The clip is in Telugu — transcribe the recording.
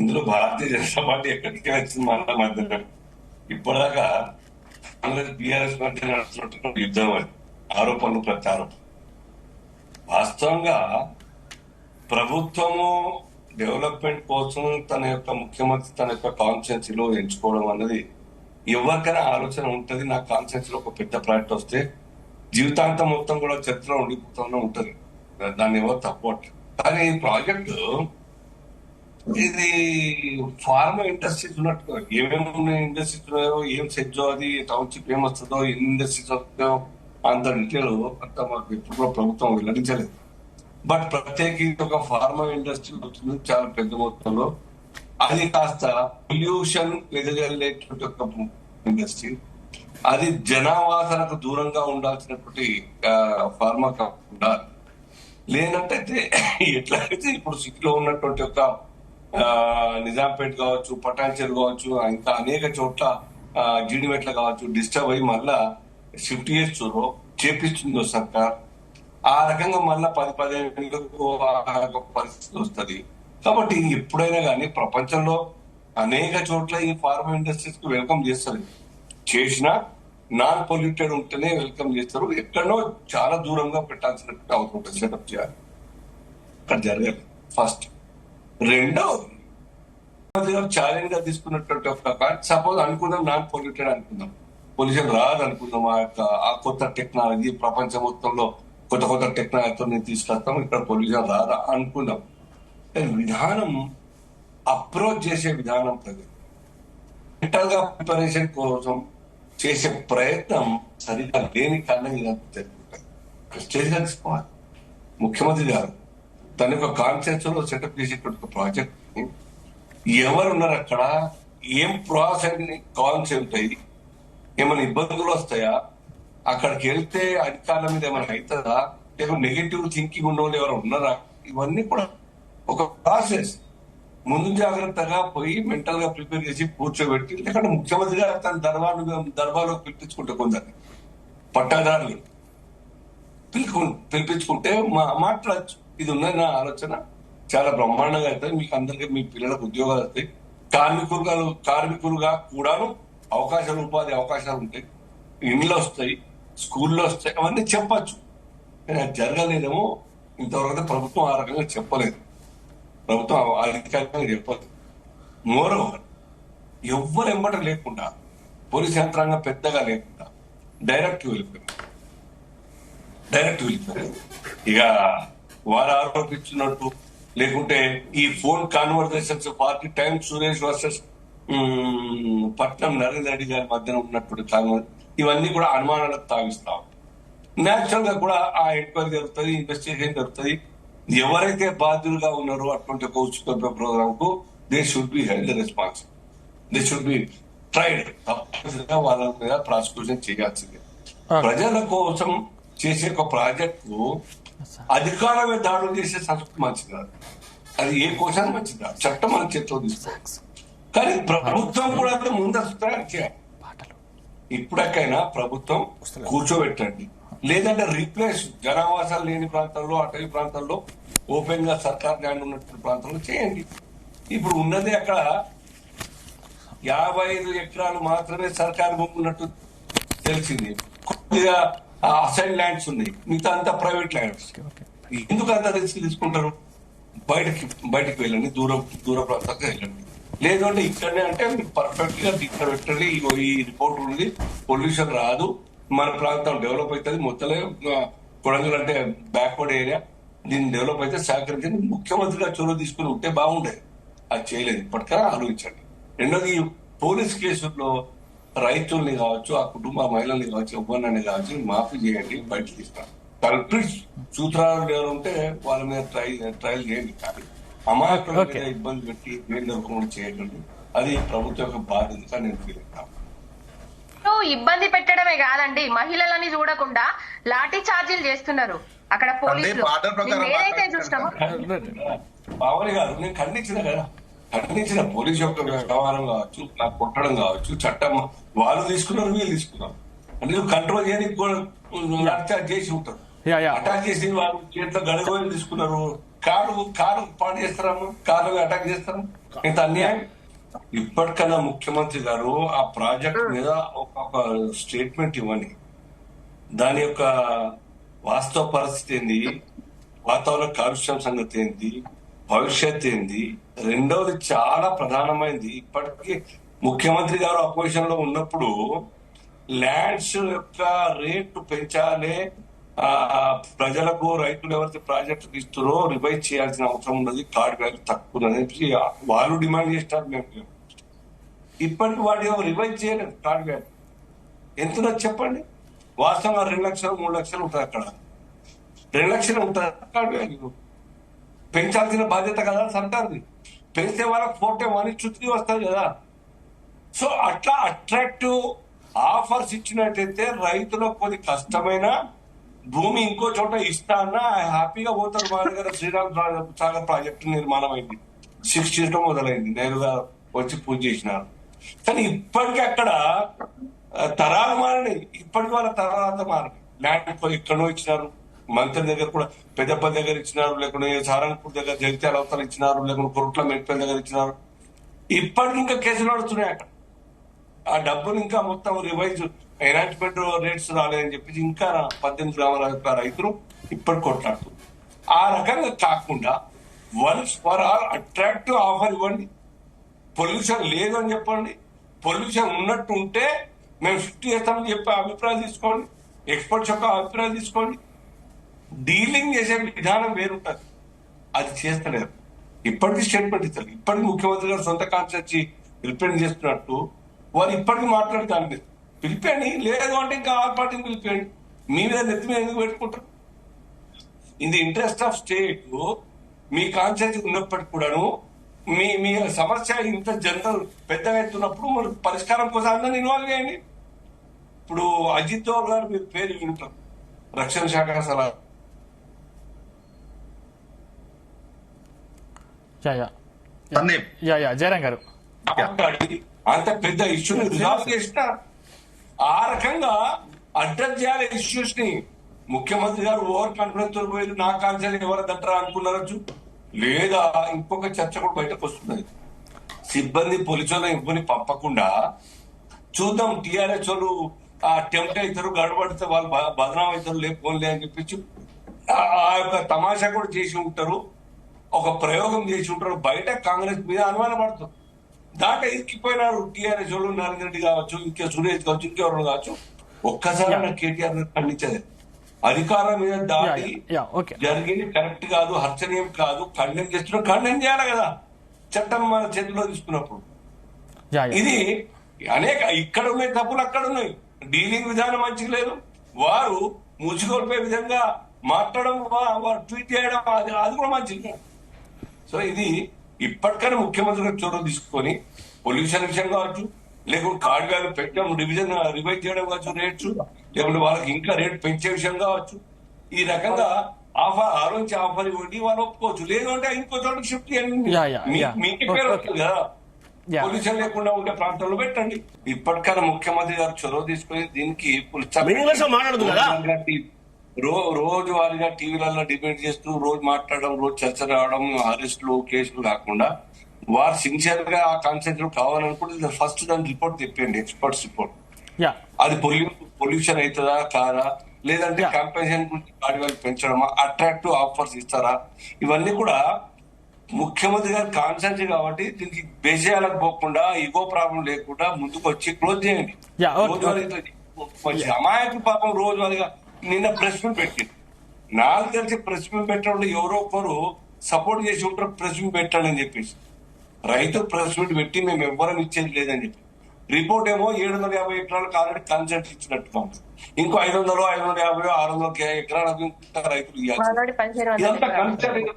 ఇందులో భారతీయ జనతా పార్టీ ఎక్కడికి వచ్చింది మన మధ్య ఇప్పటిదాకా కాంగ్రెస్ బీఆర్ఎస్ మధ్య నడుస్తున్నటువంటి యుద్ధం అది, ఆరోపణలు ప్రత్యారోపణలు. వాస్తవంగా ప్రభుత్వము డెవలప్మెంట్ కోసం తన యొక్క ముఖ్యమంత్రి తన యొక్క కాన్స్టిట్యున్సీలో ఎంచుకోవడం అన్నది ఎవరికైనా ఆలోచన ఉంటది. నా కాన్స్టిట్యున్సీలో ఒక పెద్ద ప్రాజెక్ట్ వస్తే జీవితాంతం మొత్తం కూడా చరిత్రలో ఉండిపోతూనే ఉంటది, దాన్ని ఎవరు తప్పట్లేదు. కానీ ఈ ప్రాజెక్టు ఇది ఫార్మా ఇండస్ట్రీస్ ఉన్నట్టు ఏమేమి ఇండస్ట్రీస్ ఉన్నాయో, ఏం సెజ్జో, అది టౌన్షిప్ ఏమొస్తుందో, ఎన్ని ఇండస్ట్రీస్ వస్తుందో అంత డీటెయిల్ అంత మాకు ఎప్పుడు కూడా ప్రభుత్వం వెల్లడించలేదు. బట్ ప్రత్యేకించి ఒక ఫార్మా ఇండస్ట్రీ వచ్చింది చాలా పెద్ద మొత్తంలో. అది కాస్త పొల్యూషన్ వెదజల్లేటువంటి ఒక ఇండస్ట్రీ. అది జనావాసనకు దూరంగా ఉండాల్సినటువంటి ఫార్మా కాకుండా లేనట్టయితే ఎట్లయితే ఇప్పుడు సిటీలో ఉన్నటువంటి ఒక నిజాంపేట కావచ్చు, పటాన్చెరు కావచ్చు, ఇంకా అనేక చోట్ల జీడిమెట్ల కావచ్చు డిస్టర్బ్ అయ్యి మళ్ళా షిఫ్ట్ చేపిస్తుందో సర్కార్. ఆ రకంగా మళ్ళా 10-15 పరిస్థితి వస్తుంది. కాబట్టి ఎప్పుడైనా కానీ ప్రపంచంలో అనేక చోట్ల ఈ ఫార్మా ఇండస్ట్రీస్ కు వెల్కమ్ చేస్తారు. చేసినా నాన్ పొల్యూటెడ్ ఉంటేనే వెల్కమ్ చేస్తారు. ఎక్కడో చాలా దూరంగా పెట్టాల్సినట్టు అవసరం సెటప్ చేయాలి. అక్కడ జరగాలి ఫస్ట్. రెండో ఛాలెంజ్ గా తీసుకున్నటువంటి ఒక సపోజ్ అనుకుందాం నాన్ పొల్యూటెడ్ అనుకుందాం, పొల్యూషన్ రాదు అనుకుందాం. ఆ కొత్త టెక్నాలజీ ప్రపంచం మొత్తంలో కొత్త కొత్త టెక్నాలజీతో నేను తీసుకొస్తాం, ఇక్కడ పొల్యూషన్ రాదా అనుకుందాం. విధానం అప్రోచ్ చేసే విధానం ప్రజలు మెంటల్ గా ప్రిపరేషన్ కోసం చేసే ప్రయత్నం సరిగా లేని కారణం జరుగుతుంది. స్టేజ్ గా తీసుకోవాలి. ముఖ్యమంత్రి గారు తన యొక్క కాన్సెప్ట్ లో సెటప్ చేసేటువంటి ప్రాజెక్ట్ ఎవరున్నారు అక్కడ, ఏం ప్రాసెస్ కాన్స్ ఉంటాయి, ఏమైనా ఇబ్బందులు వస్తాయా, అక్కడికి వెళ్తే అధికారుల మీద ఏమైనా అవుతుందా, లేకపోతే నెగిటివ్ థింకింగ్ ఉన్న వాళ్ళు ఎవరు ఉన్నారా, ఇవన్నీ కూడా ఒక ప్రాసెస్. ముందు జాగ్రత్తగా పోయి మెంటల్ గా ప్రిపేర్ చేసి కూర్చోబెట్టి, లేకపోతే ముఖ్యమంత్రి గారు తన దర్బార్లో పిలిపించుకుంటే కొందరు పట్టాదారులు పిలిపించుకుంటే మాట్లాడచ్చు. ఇది ఉన్నది నా ఆలోచన. చాలా బ్రహ్మాండంగా అవుతుంది. మీకు అందరికీ మీ పిల్లలకు ఉద్యోగాలు వస్తాయి. కార్మికులుగా కూడాను అవకాశాలు, ఉపాధి అవకాశాలు ఉంటాయి. ఇండ్లు వస్తాయి, స్కూల్లో వస్తాయి, అవన్నీ చెప్పచ్చు. కానీ అది జరగలేదేమో. ఇంతవరకు ప్రభుత్వం ఆ రకంగా చెప్పలేదు, ప్రభుత్వం అధికారికంగా చెప్పలేదు. మోరోవర్ ఎవ్వరు ఎంబట లేకుండా, పోలీస్ యంత్రాంగం పెద్దగా లేకుండా డైరెక్ట్ వెళ్ళిపోయింది. ఇక వారు ఆరోపించినట్టు లేకుంటే ఈ phone conversations 40 times Suresh versus పట్నం నరేంద్ర రెడ్డి గారి మధ్యన ఉన్నటువంటి కాన్వర్, ఇవన్నీ కూడా అనుమానాలకు తాగిస్తాం. నేచురల్ గా కూడా ఆ ఎంక్వైరీ జరుగుతుంది, ఇన్వెస్టిగేషన్ జరుగుతుంది. ఎవరైతే బాధ్యులుగా ఉన్నారో అటువంటి ఒక ఉచిత ప్రోగ్రామ్ కు they should be held responsible, they should be tried. తప్పనిసరిగా వాళ్ళ మీద ప్రాసిక్యూషన్ చేయాల్సిందే. ప్రజల కోసం చేసే ఒక ప్రాజెక్టు అధికారమే దాడులు చేసే సంస్కృతి మంచిది కాదు. అది ఏ కోశాన్ని మంచిది కాదు. చట్టం మన చేతిలో తీసుకోవాలి. కానీ ప్రభుత్వం కూడా ముందస్తు చేయాలి. ఇప్పటికైనా ప్రభుత్వం కూర్చోబెట్టండి, లేదంటే రీప్లేస్ జనావాసాలు లేని ప్రాంతాల్లో, అటవీ ప్రాంతాల్లో, ఓపెన్ గా సర్కార్ ల్యాండ్ ఉన్నటువంటి ప్రాంతాల్లో చేయండి. ఇప్పుడు ఉన్నదే అక్కడ 55 ఎకరాలు మాత్రమే సర్కారు భూమి ఉన్నట్టు తెలిసింది. కొద్దిగా అసైన్ ల్యాండ్స్ ఉన్నాయి, మిగతా అంతా ప్రైవేట్ ల్యాండ్స్. ఎందుకు అంత రిస్క్ తీసుకుంటారు? బయటకు వెళ్ళండి, దూర ప్రాంతాలకు వెళ్ళండి. లేదు అంటే ఇక్కడనే అంటే మీకు పర్ఫెక్ట్ గా ఇక్కడ పెట్టండి. ఈ రిపోర్ట్ ఉంది, పొల్యూషన్ రాదు, మన ప్రాంతం డెవలప్ అవుతుంది. మొత్తలే కొడంగల్ అంటే బ్యాక్వర్డ్ ఏరియా, దీన్ని డెవలప్ అయితే సహకరించండి. ముఖ్యమంత్రిగా చొరవ తీసుకుని ఉంటే బాగుండేది. అది చేయలేదు. ఇప్పటికైనా ఆలోచించండి. రెండోది, పోలీస్ కేసుల్లో రైతుల్ని కావచ్చు, ఆ కుటుంబ మహిళల్ని కావచ్చు, ఎవరిని కావచ్చు మాఫీ చేయండి, బయటకు తీస్తాం. కల్పిట్ సూత్రాలు ఎవరు ఉంటే వాళ్ళ మీద ట్రయల్ చేయండి. కానీ అమాయకుల మీద ఇబ్బంది పెట్టి ఏం దొరకకుండా చేయకండి. అది ప్రభుత్వం యొక్క బాధ్యతగా నేను ఫీల్ అవుతాను. ఇబ్బంది పెట్టడమే కాదండి, మహిళలని చూడకుండా లాఠీ చార్జీలు చేస్తున్నారు అక్కడ పోలీసులు. ఏదైతే చూస్తామో పావని గారు, నేను ఖండించిన పోలీసు యొక్క వ్యవహారం కావచ్చు, నాకు కొట్టడం కావచ్చు, చట్టం వాళ్ళు తీసుకున్నారు, వీళ్ళు తీసుకున్నారు. అంటే కంట్రోల్ చేయడానికి అటాక్ చేసి ఉంటారు. అటాక్ చేసి వాళ్ళు చేతిలో గడగోలు తీసుకున్నారు, కారు పాడు చేస్తారమ్మా, కారు అటాక్ చేస్తారా? ఇంత అన్యాయం. ఇప్పటికన్నా ముఖ్యమంత్రి గారు ఆ ప్రాజెక్ట్ మీద ఒక స్టేట్మెంట్ ఇవ్వండి. దాని యొక్క వాస్తవ పరిస్థితి ఏంది, వాతావరణ కాలుష్యం సంగతి ఏంది, భవిష్యత్ ఏంది. రెండవది చాలా ప్రధానమైనది, ఇప్పటికీ ముఖ్యమంత్రి గారు అపోజిషన్ లో ఉన్నప్పుడు ల్యాండ్స్ యొక్క రేటు పెంచాలి, ప్రజలకు రైతులు ఎవరైతే ప్రాజెక్టులు ఇస్తున్నారో రివైజ్ చేయాల్సిన అవసరం ఉన్నది, కార్డు వాల్యూ తక్కువ అని వాళ్ళు డిమాండ్ చేస్తారు. మేము ఇప్పటికి వాడు రివైజ్ చేయలేదు. కార్డు వాల్యూ ఎంత చెప్పండి? వాస్తవంగా 2 లక్షలు 3 లక్షలు ఉంటుంది, అక్కడ 2 లక్షలు ఉంటుంది కార్డు వాల్యూ. పెంచాల్సిన బాధ్యత కదా సర్కార్ది. పెంచే వాళ్ళకి 4 వస్తుంది కదా. సో అట్లా అట్రాక్టివ్ ఆఫర్స్ ఇచ్చినట్టయితే రైతులకు కొద్ది కష్టమైన భూమి ఇంకో చోట ఇస్తా అన్నా హ్యాపీగా పోతారు. మా దగ్గర శ్రీరామ్ సాగర్ ప్రాజెక్టు నిర్మాణం అయింది, 60 మొదలైంది, నేరుగా వచ్చి పూజ చేసినారు. కానీ ఇప్పటికీ అక్కడ తరాలు మారినాయి, ఇప్పటికి వాళ్ళ తరాలతో మారినాయి. ల్యాండ్ ఎక్కడో ఇచ్చినారు, మంత్రి దగ్గర కూడా పెద్దపల్లి దగ్గర ఇచ్చినారు, లేకుంటే సారంగపూర్ దగ్గర జగిత్యాల అవతల ఇచ్చినారు, లేకుంటే కొరుట్ల మెట్పల్లి దగ్గర ఇచ్చినారు. ఇప్పటికి ఇంకా కేసులు నడుస్తున్నాయి అక్కడ. ఆ డబ్బులు ఇంకా మొత్తం రివైజ్ ఎనాంజ్మెంట్ రేట్స్ రాలేదని చెప్పేసి ఇంకా 18 గ్రామాల యొక్క రైతులు ఇప్పటికి కొట్లాడుతున్నారు. ఆ రకంగా కాకుండా once for all attractive offer ఇవ్వండి. పొల్యూషన్ లేదు అని చెప్పండి, పొల్యూషన్ ఉన్నట్టు ఉంటే మేము షిఫ్ట్ చేస్తామని చెప్పి అభిప్రాయం తీసుకోండి, ఎక్స్పర్ట్స్ యొక్క అభిప్రాయం తీసుకోండి. డీలింగ్ చేసే విధానం వేరుంటది, అది చేస్తలేరు. ఇప్పటికీ స్టేట్మెంట్ ఇస్తారు. ఇప్పటికీ ముఖ్యమంత్రి గారు సొంత కాన్సెప్ట్ రిప్రజెంట్ చేస్తున్నట్టు వారు ఇప్పటికీ మాట్లాడతాను మీరు పిలిపండి, లేదు అంటే ఇంకా ఆల్ పార్టీని పిలిపండి. మీ మీద నెత్తి మీద ఎందుకు పెట్టుకుంటారు? In the interest of state me concept ఉన్నప్పటికీ కూడాను మీ మీ సమస్య ఇంత జనరల్ పెద్దగా ఎత్తున్నప్పుడు మనకు పరిష్కారం కోసం అందరిని ఇన్వాల్వ్ చేయండి. ఇప్పుడు అజిత్ దోవల్ గారు మీరు పేరు వింటారు, రక్షణ శాఖ సలహా. జయరాం గారు అంత పెద్ద ఇష్యూని రిజాల్వ్ చేసిన ఆ రకంగా అడ్రస్ చేయాలి ఇష్యూస్ ని. ముఖ్యమంత్రి గారు ఓవర్ కాన్ఫిడెన్స్ తో పోయి నా కాన్సెప్ట్ ఎవరు దంటరా అనుకున్నారచ్చు, లేదా ఇంకొక చర్చ కూడా బయటకు వస్తున్నది. సిబ్బంది పోలీసులు ఇవ్వని పంపకుండా చూద్దాం, టీఆర్ఎస్ వాళ్ళు టెంప్ట్ అవుతారు, గడబడితే వాళ్ళు బదనాం అవుతారు, లేకపోలే అని చెప్పించి ఆ యొక్క తమాషా కూడా చేసి ఉంటారు, ఒక ప్రయోగం చేసి ఉంటారు. బయట కాంగ్రెస్ మీద అనుమానం పడుతుంది. దాంట్లో ఇరికిపోయినారు టీఆర్ఎస్ వాళ్ళు, నరేంద్ర రెడ్డి కావచ్చు, ఇంకా సురేష్ కావచ్చు, ఇంకెవరు కావచ్చు. ఒక్కసారి కేటీఆర్ ఖండించదు. అధికారం మీద దాడి జరిగింది కరెక్ట్ కాదు, హర్చనీయం కాదు, ఖండన చేస్తున్నాం, ఖండన చేయాలి కదా చట్టం మన చేతిలో తీసుకున్నప్పుడు. ఇది అనేక ఇక్కడ ఉన్నాయి తప్పులు, అక్కడ ఉన్నాయి. డీలింగ్ విధానం మంచిగా లేదు, వారు ముసుగొల్పే విధంగా మాట్లాడడం, వారు ట్వీట్ చేయడం అది కూడా మంచిగా. సో ఇది ఇప్పటికైనా ముఖ్యమంత్రి గారు చొరవ తీసుకొని పొల్యూషన్ విషయం కావచ్చు, లేకుంటే కార్డు వాల్యూ పెట్టడం రివైజ్ చేయడం కావచ్చు, రేట్స్, లేకుంటే వాళ్ళకి ఇంకా రేట్ పెంచే విషయం కావచ్చు. ఈ రకంగా ఆలోచించి ఆఫర్ ఇవ్వండి, వాళ్ళు ఒప్పుకోవచ్చు. లేదంటే ఇంకో చోటకి షిఫ్ట్ చేయండి, మీకే పేరు వస్తుంది కదా. పొల్యూషన్ లేకుండా ఉండే ప్రాంతంలో పెట్టండి. ఇప్పటికైనా ముఖ్యమంత్రి గారు చొరవ తీసుకొని దీనికి రోజు వారిగా టీవీలలో డిబేట్ చేస్తూ రోజు మాట్లాడడం, రోజు చర్చ రావడం, అరెస్టులు కేసులు కాకుండా వారు సిన్సియర్ గా ఆ కాన్సెప్ట్ కావాలనుకుంటే ఫస్ట్ దాని రిపోర్ట్ తెప్పండి, ఎక్స్పర్ట్స్ రిపోర్ట్. అది పొల్యూషన్ అవుతుందా కాదా, లేదంటే కంపెన్సేషన్ గురించి వాటి వాళ్ళు పెంచడమా, అట్రాక్టివ్ ఆఫర్స్ ఇస్తారా, ఇవన్నీ కూడా ముఖ్యమంత్రి గారు కాన్సెప్ట్ కాబట్టి దీనికి బేజాలకు పోకుండా ఈగో ప్రాబ్లం లేకుండా ముందుకు వచ్చి క్లోజ్ చేయండి. రోజువారీ అమాయకులు పాపం రోజువారీగా నిన్న ప్రెస్ మీట్ పెట్టింది. నాకు తెలిసి ప్రెస్ మీట్ పెట్టడం ఎవరో ఒకరు సపోర్ట్ చేసి ఉంటారు, ప్రెస్ మీట్ పెట్టాలని చెప్పేసి. రైతు ప్రెస్ మీట్ పెట్టి మేము ఎవ్వరం ఇచ్చేది లేదని చెప్పి రిపోర్ట్ ఏమో 750 ఎకరాలకు ఆల్రెడీ కన్సెంట్ ఇచ్చినట్టుగా ఉంది. ఇంకో 500, 550, 600 ఎకరాలకు రైతులు ఇవ్వాలి. ఇదంతా కన్సెంట్